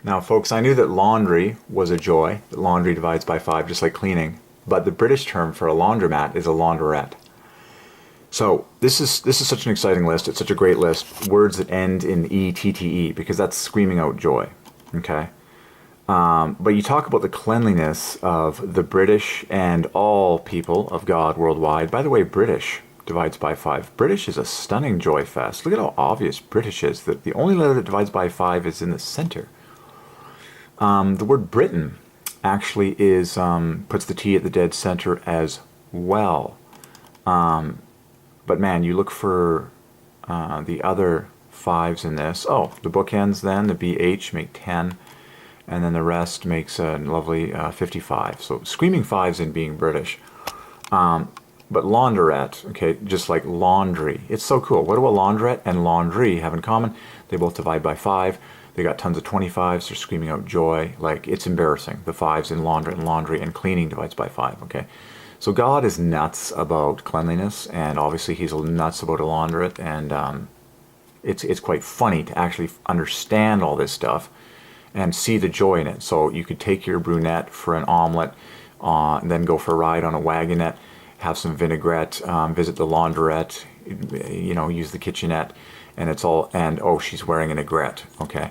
Now, folks, I knew that laundry was a joy, that laundry divides by 5, just like cleaning. But the British term for a laundromat is a launderette. So this is such an exciting list. It's such a great list. Words that end in E-T-T-E, because that's screaming out joy. Okay? But you talk about the cleanliness of the British and all people of God worldwide. By the way, British divides by 5. British is a stunning joy fest. Look at how obvious British is. That the only letter that divides by 5 is in the center. The word Britain actually is puts the T at the dead center as well. But man, you look for the other 5s in this. Oh, the bookends then, the BH make 10. And then the rest makes a lovely 55. So screaming 5s in being British. But launderette, okay, just like laundry. It's so cool. What do a launderette and laundry have in common? They both divide by 5. They got tons of 25s. They're screaming out joy. Like, it's embarrassing. The 5s in laundry and cleaning divides by 5, okay? So God is nuts about cleanliness, and obviously he's nuts about a launderette, and it's quite funny to actually understand all this stuff and see the joy in it. So you could take your brunette for an omelet, and then go for a ride on a wagonette, have some vinaigrette, visit the launderette, you know, use the kitchenette, and it's all, and oh, she's wearing an aigrette, okay?